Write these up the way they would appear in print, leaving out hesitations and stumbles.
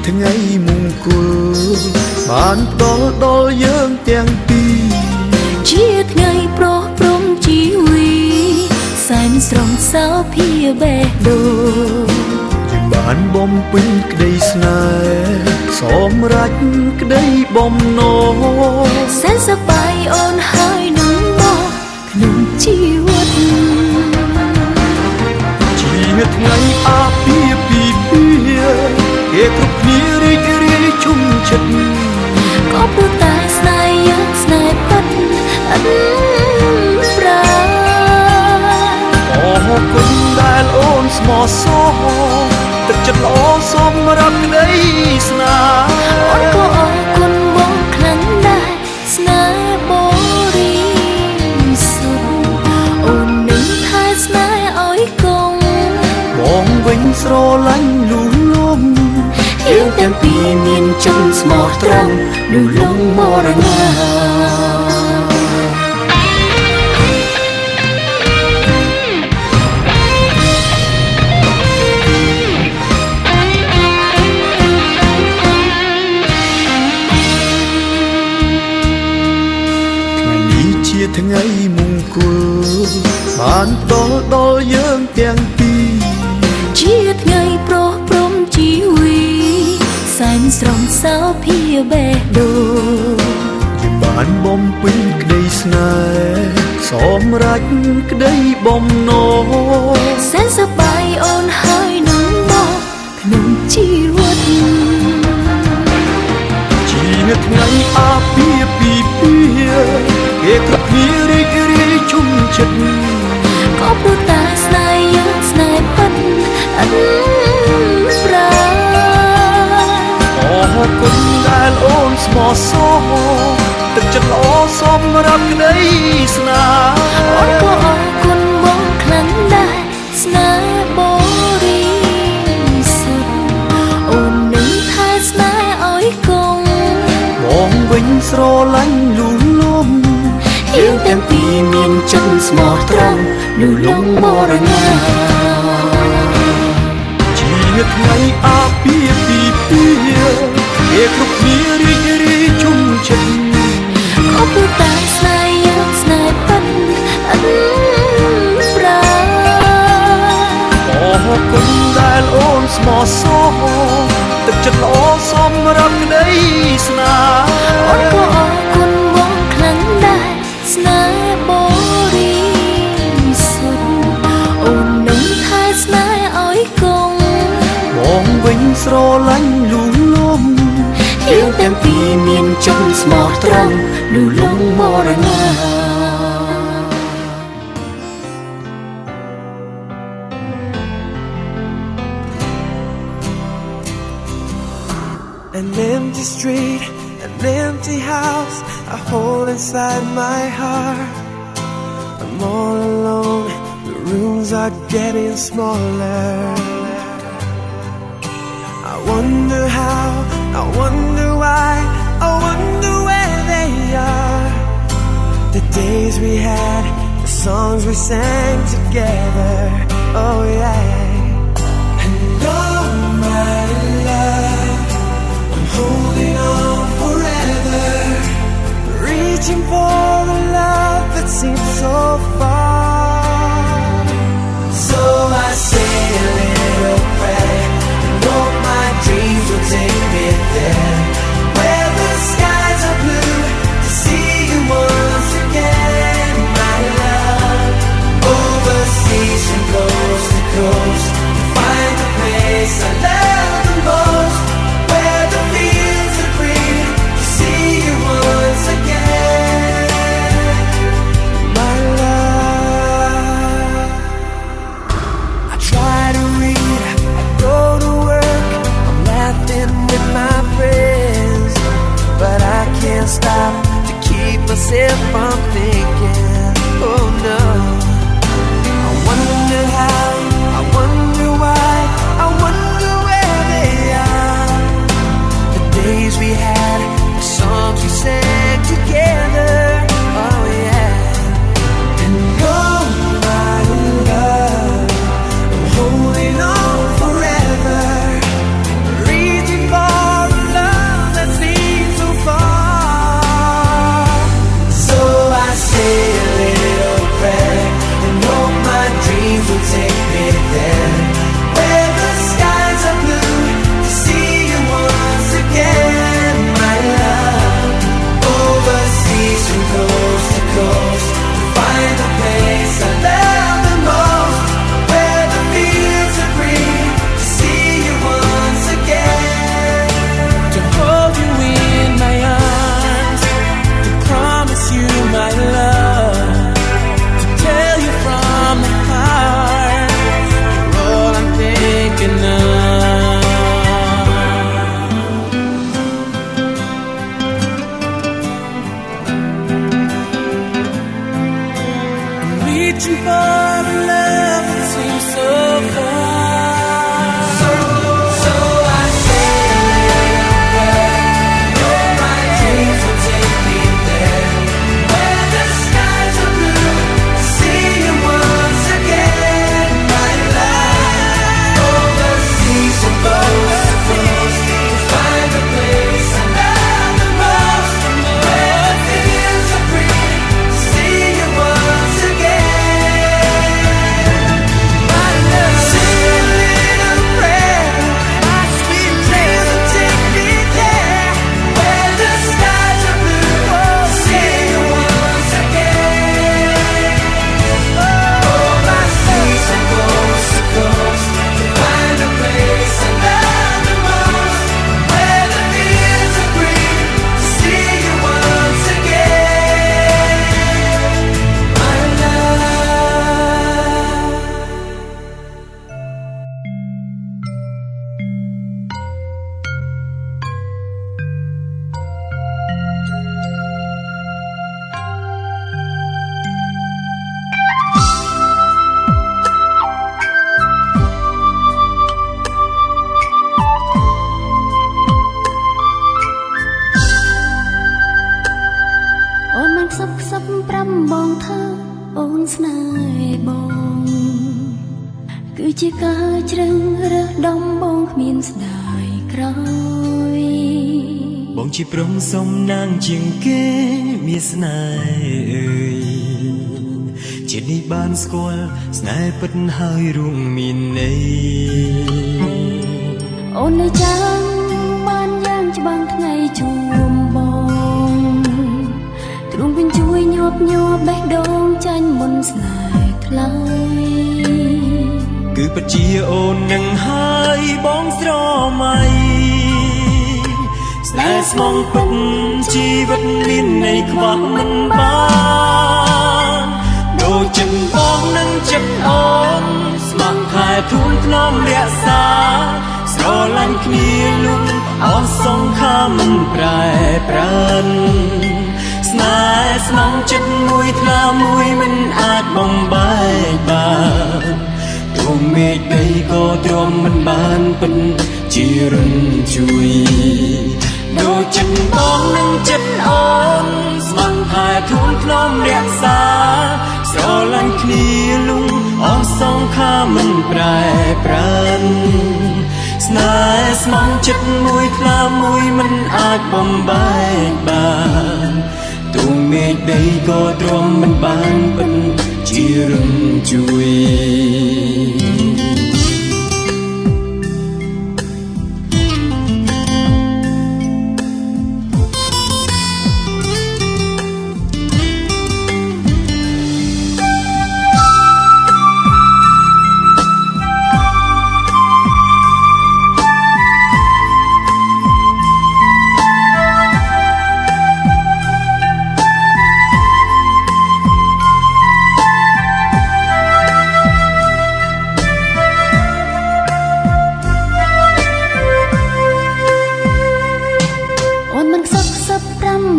ថ្ងៃមង្គលបានផ្ដល់ដល់យើងទាំងពីរជាថ្ងៃប្រោះព្រំជីវីសែនស្រងសោភាបេះដូងយើងបានបំពេញក្តីស្នេហ៍សម្រេចក្តីបំណងសែនសប្បាយអូនហើយនឹងមកក្នុងជីវិតជាថ្ងៃអាពាហ៍ពិពាហ៍គេគ្រប់គ្នារីករាយជុំចិត្តក៏ព្រោះតែស្នេហ៍យើងស្នេហ៍ពិតអត់ប្រាអរគុណដែលអូនស្មោះសរទឹកចិត្តល្អសម្រាប់ក្តីស្នេហ៍អូនក៏អរគុណបងខ្លាំងដែរស្នេហ៍បរិសុទ្ធអូននឹងថែស្នេហ៍ឲ្យគង់បងវិញស្រឡាញ់លូលំយើងទាំងពីរមានចិត្តស្មោះត្រង់នោះលងមរណាថ្ងៃមង្គលបានផ្ដល់ដល់យើងទាំងពីរជាថ្ងៃប្រោះព្រំជីវីសែនស្រងសោភាបេះដូងយើងបានបំពេញក្តីស្នេហ៍សម្រេចក្តីបំណងសែនសប្បាយអូនហើយនឹងមកក្នុងជីវិតជាថ្ងៃអាពាហ៍ពិពាហ៍គេគ្រប់គ្នារីករាយជុំចិត្តក៏ព្រោះតែស្នេហ៍យើងស្នេហ៍ពិតអត់ប្រាអរគុណដែលអូនស្មោះសរទឹកចិត្តល្អសម្រាប់ក្តីស្នេហ៍អូនក៏អរគុណបងខ្លាំងដែរស្នេហ៍បរិសុទ្ធអូននឹងថែស្នេហ៍ឲ្យគង់បងវិញស្រឡាញ់លូលំយើងទាំងពីរមានចិត្តស្មោះត្រង់នោះលងមរណាជាថ្ងៃអាពាហ៍ពិពាហ៍គេគ្រប់គ្នារីករាយជុំចិត្តក៏ព្រោះតែស្នេហ៍យើងស្នេហ៍ពិតអត់ប្រាអរគុណដែលអូនស្មោះសរទឹកចិត្តល្អសម្រាប់ក្តីស្នេហ៍អូនក៏អរគុណបងខ្លាំងដែរស្នេហ៍បរិសុទ្ធអូននឹងថែស្នេហ៍ឲ្យគង់បងវិញស្រឡាញ់លូលំយើងទាំងពីរមានចិត្តស្មោះត្រង់នោះលងមរណា An empty street, an empty house I hold inside my heart. I'm all alone, the rooms are getting smaller. I wonder how, I wonder why, I wonder where they are. The days we had, the songs we sang together. Oh yeah. And oh my love, holding on forever, reaching for a love that seems so far. So I say a little prayer and hope my dreams will take me there, where the skies are blue, to see you once again, my love. Overseas from coast to coast, to find the place I love the most. Stop to keep myself from thinking. Oh no. I wonder how, I wonder why, I wonder where they are. The days we had, the songs we sang together. Oh yeah. And oh my love, I'm holding on forever, reaching for Reaching for the love that seems so far. So I say a little prayer. Know my dreams will take me there, where the skies are blue. See you once again, my love. Overseas and both close to find a place I love the most, where the fields are green. See you once again, my love. Say a little prayer. My sweet dreams will take me there, where the skies are blue. See you once again. My seas and coast to coast to find a place I love the most, where the fields are green. See you once again, my love.អូនមិនខ្សឹបខ្សឹបប្រាំបងថើអូនស្នេហ៍បងគឺជាការជ្រឹងរើសដំបងគ្មានស្ដាយក្រោយ បងជាព្រមសុំណាងជាងគេមានស្នេហ៍អើយជាតិនេះបានស្គាល់ស្នេហ៍ពិតហើយរួមមានន័យ អូននៅចាំបានយ៉ាងច្បាស់ថ្ងៃជួបបងទ្រង់វិញជួយញាប់ញ័របេះដូងចាញ់មុនស្នេហ៍ថ្លៃ គឺពិតជាអូននឹងហើយបងស្រមៃស្នេហ៍ស្មងពិតជីវិតមានន័យខ្វះមិនបានដូចចិត្តបងនឹងចិត្តអូនស្មោះខែធូនធ្នមរក្សាស្រឡាញ់គ្នាលុំអស់សង្ខារមិនប្រែប្រានស្នេហ៍ស្មងចិត្តមួយថ្លាមួយមិនអាចបំបែកបានទូមេឃដីក៏ទ្រាំមិនបានពិតជារំជួយដូចចិត្តបងនឹងចិត្តអូនស្មោះខែធូនធ្នមរក្សាស្រឡាញ់គ្នាលុំអស់សង្ខារមិនប្រែប្រានស្នេហ៍ស្មងចិត្តមួយថ្លាមួយមិនអាចបំបែកបានទូមេឃដីក៏ទ្រាំមិនបានពិតជារំជួយ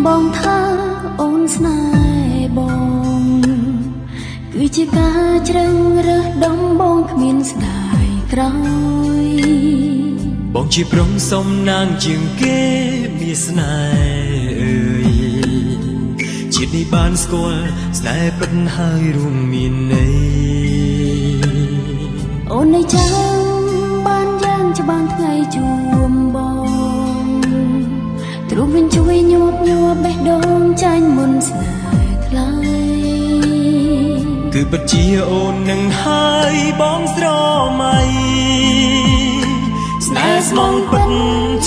បងថាអូនស្នេហ៍បងគឺជាការជ្រឹងរើសដំបងគ្មានស្ដាយក្រោយ បងជាព្រមសុំណាងជាងគេមានស្នេហ៍អើយជាតិនេះបានស្គាល់ស្នេហ៍ពិតហើយរួមមានន័យ អូននៅចាំបានយ៉ាងច្បាស់ថ្ងៃជួបបងទ្រង់វិញជួយញាប់ញ័របេះដូងចាញ់មុនស្នេហ៍ថ្លៃ គឺពិតជាអូននឹងហើយបងស្រមៃស្នេហ៍ស្មងពិត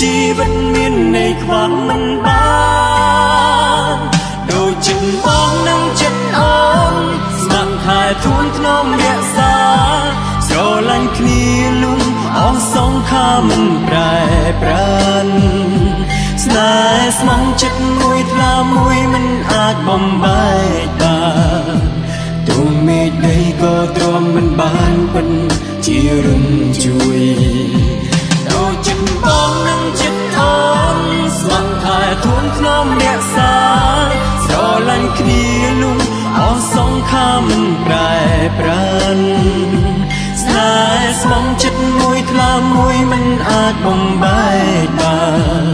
ជីវិតមានន័យខ្វះមិនបានដូចចិត្តបងនឹងចិត្តអូនស្មោះខែធូនធ្នមរក្សាស្រឡាញ់គ្នាលុំអស់សង្ខារមិនប្រែប្រានស្នេហ៍ស្មងចិត្តមួយថ្លាមួយមិនអាចបំបែកបានទូមេឃដីក៏ទ្រាំមិនបានពិតជារំជួយដូចចិត្តបងនឹងចិត្តអូនស្មោះខែធូនធ្នមរក្សាស្រឡាញ់គ្នាលុំអ អស់សងខាមិនប្រែប្រានស្នេហ៍ស្មងចិត្តមួយថ្លាមួយមិនអាចបំបែកបាន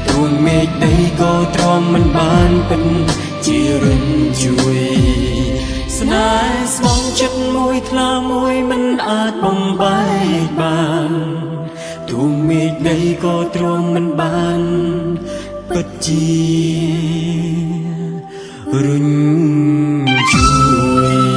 ទួងមេឃដីក៏ទ្រាំមិនបានពិនជារំជួយស្នេហ៍ស្មងចិត្តមួយថ្លាមួយមិនអាចបំបែកបានទួងមេឃដីក៏ទ្រាំមិនបានពិតជារំជួយ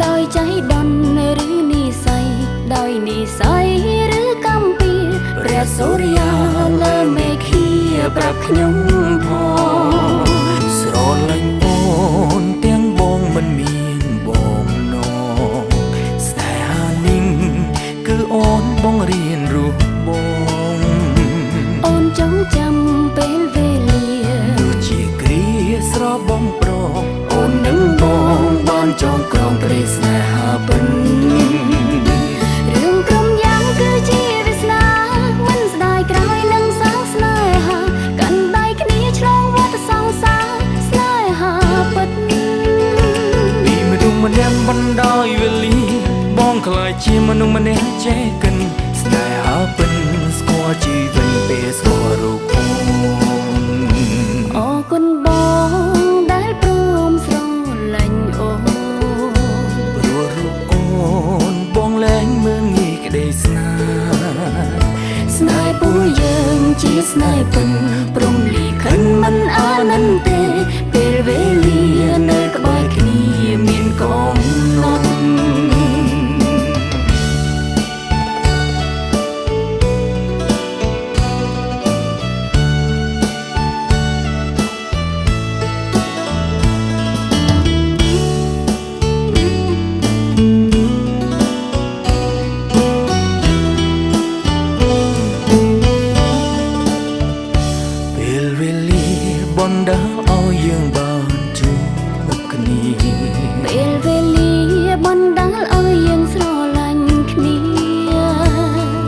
ដោយចៃដន្យឬនិស័យដោយនិស័យឬកម្ពីព្រះសូរិយាលើមេឃាប្រាប់ខ្ញុំផងស្រលាញ់អូនទាំងបងមិនមានបងនងស្នេហានេះគឺអូនបងរៀនរស់បងអូនចងចាំពេលវេលាដូចជាគ្រាស្របងប្រកអូននឹងបងបានចងក្រងព្រៃស្នេហាពិនរឿងក្រុមយ៉ាងគឺជាវាសនាមិនស្ដាយក្រោយនឹងសាងស្នេហាកាន់ដៃគ្នាឆ្លងវដ្តសង្សារស្នេហាពិតពីមនុស្សម្នាក់បណ្ដោយវេលាបងខ្លាចជាមនុស្សម្នាក់ចេះកិនស្នេហាពិនស្គាល់ជីវិតពេលស្គាល់រូបអូនអរគុណបងដែលព្រមស្រឡាញ់អូនព្រោះរូបអូនបងលែងមើលងាយក្តីស្នេហ៍ស្នេហ៍ពួកយើងជាស្នេហ៍ពិនព្រមលីខិនមិនអានន្ទទេពេលវេលានៅក្បែរគ្នាមានកំណត់បណ្ដាឲ្យយើងបានជួបគ្នាពេលវេលាបណ្ដាលឲ្យយើងស្រឡាញ់គ្នា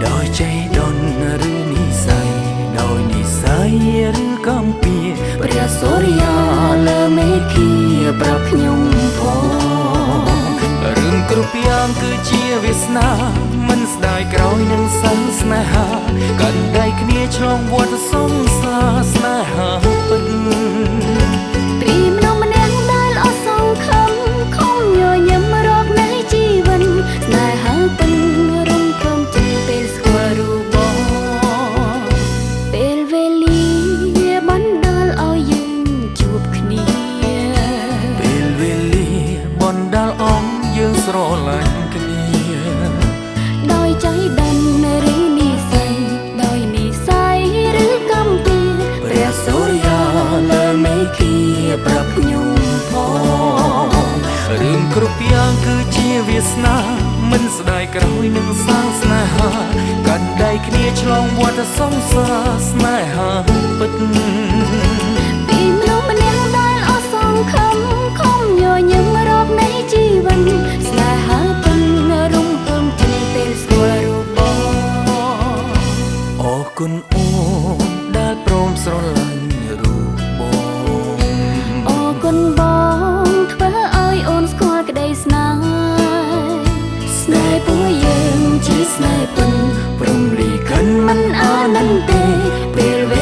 ដោយចៃដន្យឬនិស័យដោយនិស័យឬកម្ពីព្រះសូរិយាលើមេឃាប្រាប់ខ្ញុំផងរឿងគ្រប់យ៉ាងគឺជាវាសនាមិនស្ដាយក្រោយនឹងសាងស្នេហាកាន់ដៃគ្នាឆ្លងវដ្តសង្សារស្នេហាពិតពីមនុស្សម្នាក់ដែលអស់សង្ឃឹមខំញញឹមរកនៃជីវិតស្នេហាពិតរំភើបជាពេលស្គាល់រូបបងពេលវេលាបណ្ដាលឲ្យយើងជួបគ្នាពេលវេលាបណ្ដាលឲ្យយើងស្រឡាញ់គ្នាដោយចៃដន្យឬនិស័យដោយនិស័យឬកម្ពីព្រះសូរិយាលើមេឃាប្រាប់ខ្ញុំផងរឿងគ្រប់យ៉ាងគឺជាវាសនាមិនស្ដាយក្រោយនឹងសាងស្នេហាកាន់ដៃគ្នាឆ្លងវដ្តសង្សារស្នេហាពិតពីមនុស្សម្នាក់ដែលអស់សង្ឃឹមខំញញឹមរកនៃជីវិតស្នេហាពិតរំភើបជាពេលស្គាល់រូបបងអរគុណអូនដែលព្រមស្រឡាញ់រូបបងអរគុណបងធ្វើឲ្យអូនស្គាល់ក្តីស្នេហ៍ស្នេហ៍ពួកយើងជាស្នេហ៍ពិតព្រមលីខិនមិនអានន្ទទេពេលវេ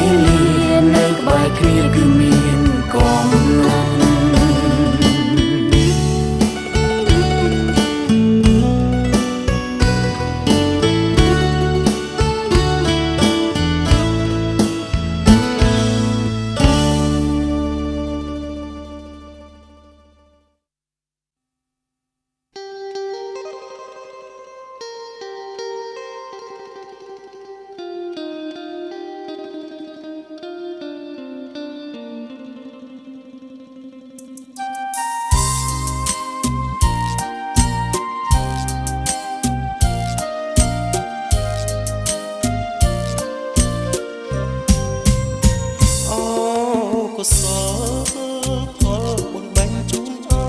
កុសលផលបុណ្យបាញ់ជូនអើ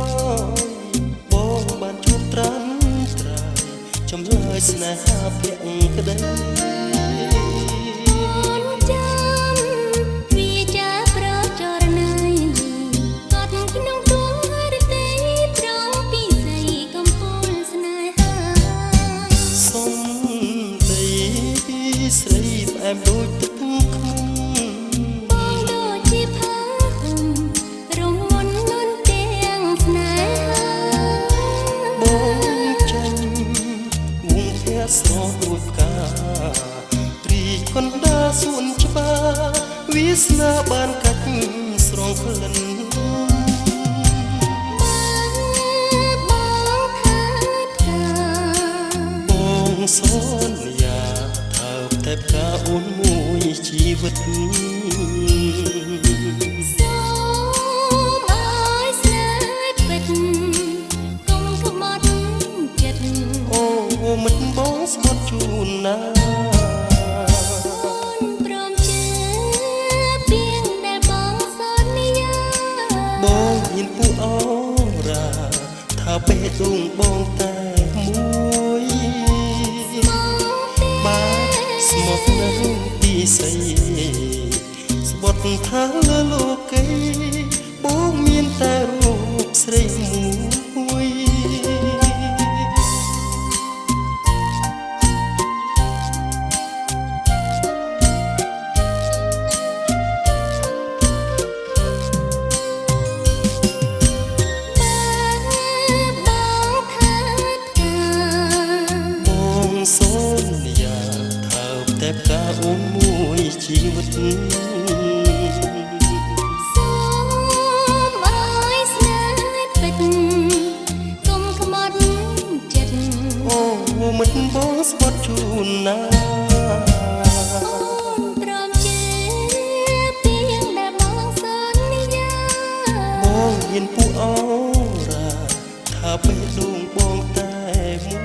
យបងបានជួបត្រាំត្រាយចម្លើយស្នេហាភក្តីអូនចាំវាចាប្រចរណៃកត់ក្នុងដួងរទេត្រង់ពីស័យកំពូលស្នេហាសុំដីស្រីផ្អែមដូចទឹកបងដូចជាផាហុំរងមុនលន់ទាំងស្នេហាបងចាញ់វងផ្ទះស្រស់ដូចផ្ការីកណ្ដាលសួនច្បារវាសនាបានកាច់ស្រងក្លិនបងខាត់ថាបងសន្យាថាតែផ្កាអូនមួយជីវិតសូមឲ្យស្នេហ៍ពិតកុំខ្មាត់ចិត្តអូមិនបងស្បត់ជូនណាអូនព្រមជឿពីងដែលបងសន្យាបងមានពូអរ៉ាថាបេះដូងបងតែមួយបាទស្មោះនៅពីស័យស្បត់ថាលើលោកីបងមានតែរូបស្រីមួយ សូនយ៉ាថាតែផ្កាអូនមួយជីវិតសូមឲ្យស្នេហ៍ពិតកុំខ្មាត់ចិត្តអូមិនបងស្បត់ជូនណាអូនព្រមជឿពីងដែលបងសន្យាបងមានពូអរ៉ាថាបេះដូងបងតែមួយ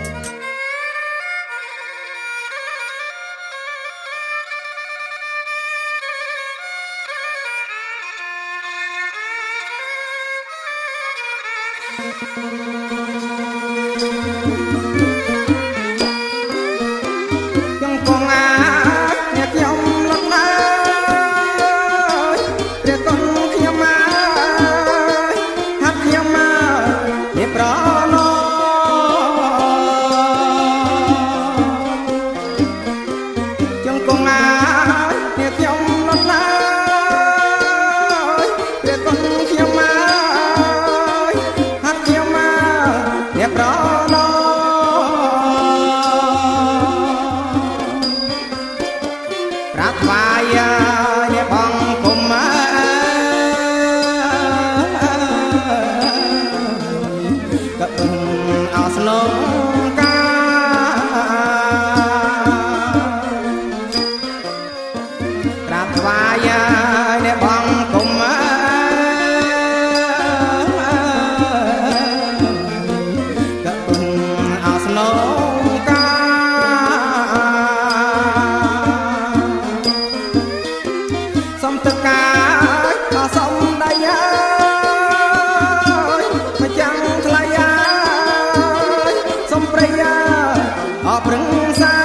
ยังคงอาเนี่ยยอมลังนาเรียกกงขยมาฮักขยมาเนี่ยปรานอยังคงอาเนี่ยยอมลังนาเรียกกงขยมาฮักขยมาเนี่ยปรานอรักวายเนี่ยบังคุมก็เอาสนองการักวายเนี่ยบังคุมก็เอาสนองกาសំតកាក៏សំដៃហើយមកចាំងថ្លៃហើយសំប្រៃអប្រឹងសា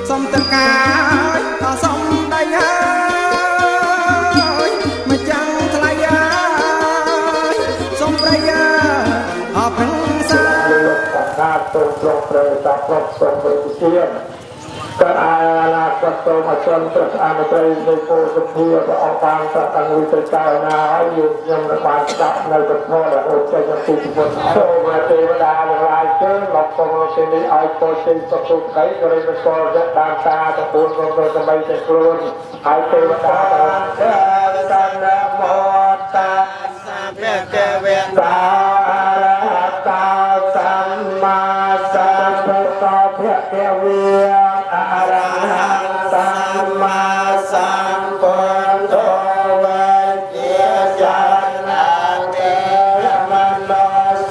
សំតកាក៏សំដៃហើយមកចាំងថ្លៃហើយសំប្រៃអប្រឹងសាการตรงตรงเปรตาพรสมบูรณ์เชียนก็อาณาจักรมาชนจักรอาณาจักรในโพธิเพียบออกบางสัตว์วิจัยเจ้านาอยู่ยังระบาดจับในกระเพาะและหัวใจยังติดบนโซ่มาเทวดาลายเชิญหลอกตรงเส้นนี้เอาโพธิสตุไก่ก็เลยเป็นโซ่จะตามตาตะปูนลงจะไม่จะกลุ่นเอาเทวดาเชิญกันนะโมตาสัพเพเทเวตาตาสัมมาสัมพุทธะเพเทเวียอะระหังสัมมาสัมพุทโธเวเจจานังเตมโน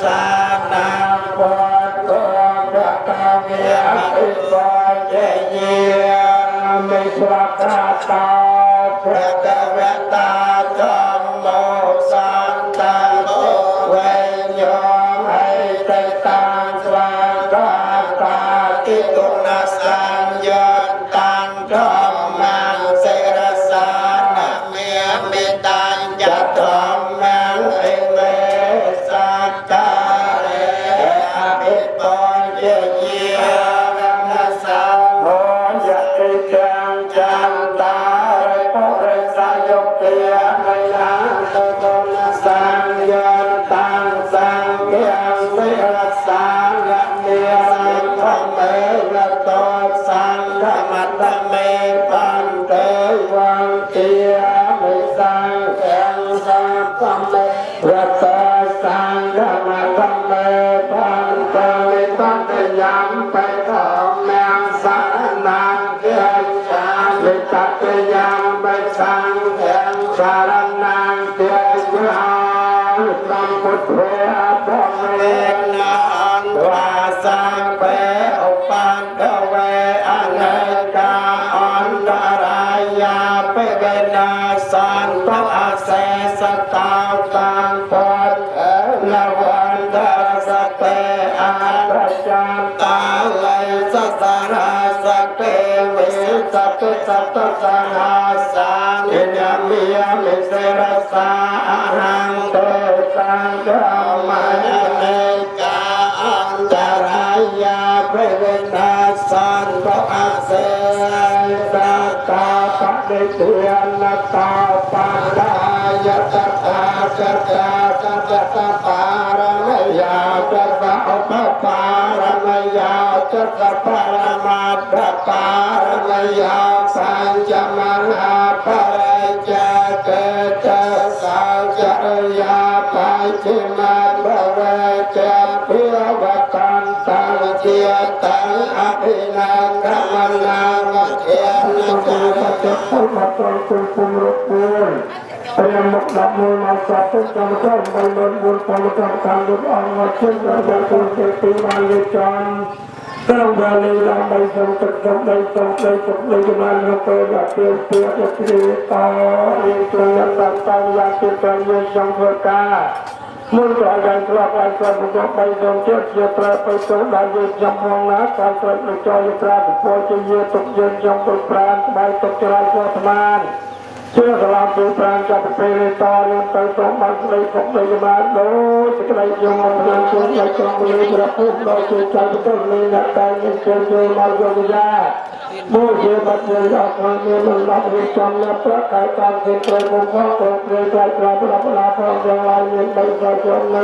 สันนังพุทโธพระกเวอิโกเจเย มิสรกาตาพระกวตาธรรมโมสันตังโอเวยมให้เตตังสวากาตากิตุนาสัญญาตังธรรมังเสรสานะเมียมิตังยัตถมมังเอเมสัตตาเรอภิปัญญาเยียนัสสังโหยะติจังจันตาเรโพเรสายกเตียในนาตโกนัสสังยนตังสังเกียงเสรสานะเมียสังฆเมระโตสังฆมัตตเมปันเตวังเกียมิสังเกียงสังฆเมระโตสังฆมัตตเมปันเตวิปัสสยัมไปทองแมงสังนังเกียงชาวิตัสสยัมไปสังเกียงสารนังเกียงยาสัมพุทโธอัตเมนะอันวาสังเปอุปันเทเวอเนกาอันตรายาเปเวนะสันตอาเสสตาตังปดนวันทสเปอาประจันตาไลสสาราสเปวิสัพสัตสหัสสานิยมิยมิเสรสาหังเตสังฆมัยเนกาอันตรายาเปเวนะสันตอาเสสตาปะเดเตียนตาปะลายตตาสตาสัตตาปารมยาจัสสะอุปปารมยาจัสสะปรมัตถปารมยาสัญจมังอาปะเรจเกเจสังจริยาปัจฉิมาภเวเจพิวกันตังเจียตังอภินังธรรมนังเทียนจักรจักรมาตรคุณภูมิรุปูนเตรียมมุกดับมือมาจับทุกกรรมการบริเวณบุญความกรรมการบุญอ่อนมาเชื่อมโยงกับคุณเจติมาลิจันเรื่องบาลีลำใบสมตึกสมใบสมใบสมใบกำลังเราเปิดแบบเปลี่ยนเปลี่ยนจะตีต่อเรียนตัวยังตัดตามยาติดกันยังสังเกตกามุนตัวยังกลับไปกลับมาใบสมเชื่อเชื่อตราไปสมได้ยังจำมองนะการเกิดในจอยตราโพจะเยื่อตกเย็นยังตกปราณใบตกจราจรธมานเชื่อสลามตัวปราณจะไปในต่อเรื่องไปสมบัติในสมในมาโดยจะได้ยังมองเรื่องตัวใจกองมือจะพูดเราจะใจต้นเลยนะแต่ยังเชื่อเชื่อมาโยมยามูเชื่อบัดเชื่อออกมาเมื่อมันรับรู้จำและประกาศการเกิดเกิดมุ่งเข้าเกิดเกิดใจกระรับลาพร้อมยังลายเงินใบใจจนใน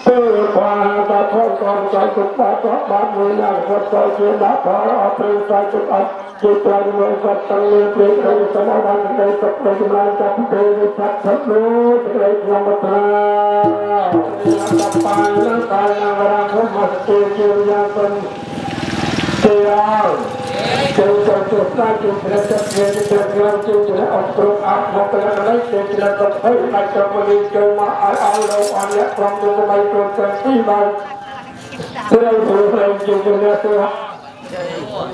เพื่อความตาทอดกองใจสุขภาพบ้านเมืองอย่างสดใสเชื่อหน้าพอเอาไปใจสุขภาพจิตใจเมืองสัตว์ตั้งมีเปลี่ยนในสมองในสัตว์ในกำลังจับเพลในสัตว์สัตว์รู้จะได้ยอมตราตับปานนั่งกายนางราพุมาสเจียยังเป็นเตียงเจ้าเจ้าเจ้าข้าจุดเรื่องเรื่องเรื่องเรื่องจุดเรื่องอัปรุอัปมกระไรเรื่องเรื่องกับให้ในจักรวาลเจ้ามาเอาเราอันเนี้ยความรู้ไม่ตรงกันที่มันเรื่องเรื่องจุดเรื่องเรื่อง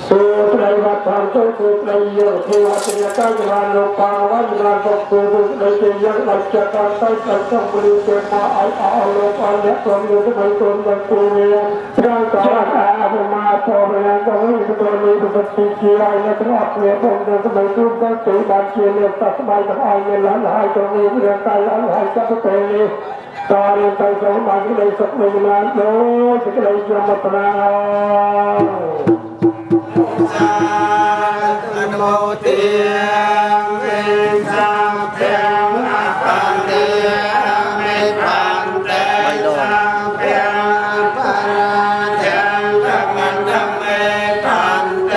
สุตรายวัฏฐานสุตรายโยเทวะเทวะกายวันโลกาวันนาตกสุตรายยังหลักจักรใต้จักรบริเวณมาเอาโลกาเนี่ยความรู้ไม่ตรงกันกูเรียนร่างกายอาภมาพอเรียนก็ให้ตัวนี้เป็นสิ่งที่เราเนี่ยต้องเปลี่ยนผมเดินสมัยรุ่นตั้งแต่บางเชียร์เนี่ยตัดสมัยกับไอ้เนี่ยล้านหายตรงนี้เรียนตายล้านหายจับตัวนี้ตอนเรียนไปสองวันก็เลยสักหนึ่งงานโน้จะก็เลยยอมมาตราโมเตียงเวสังเพียงอาปันเตียงไม่ปันเตสังเพียงปาราเทียงธรรมันธรรมเมปันเต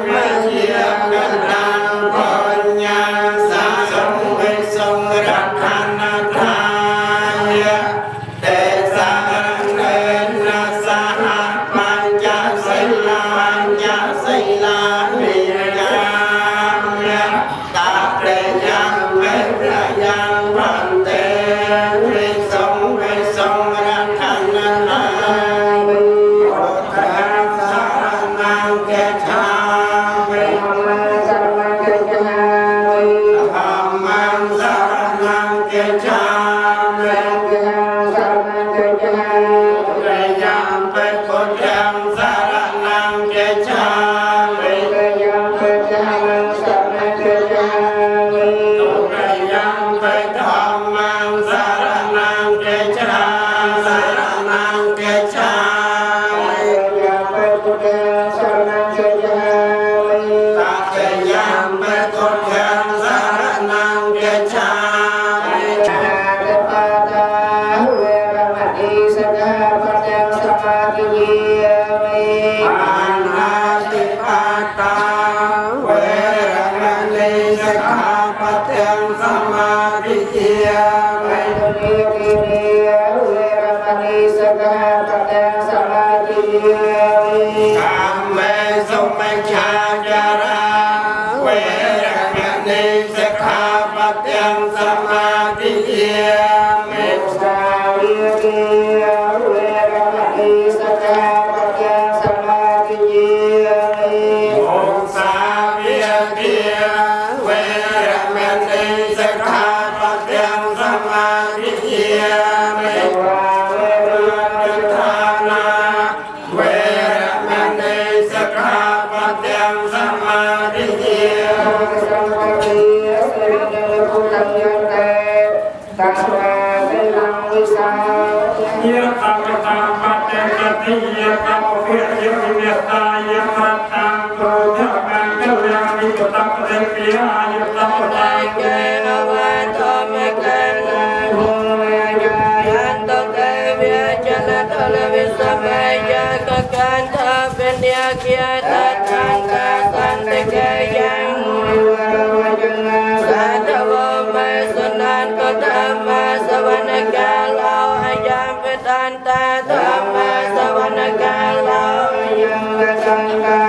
ไม่เยี่ยมกันนังปัญญาสังสมเวสงรักขันธายะเตสังเนนะสหปัญญาสิลาปัญญาสิลานิยาม Tanta Dhamma Savanakala Yang Sangha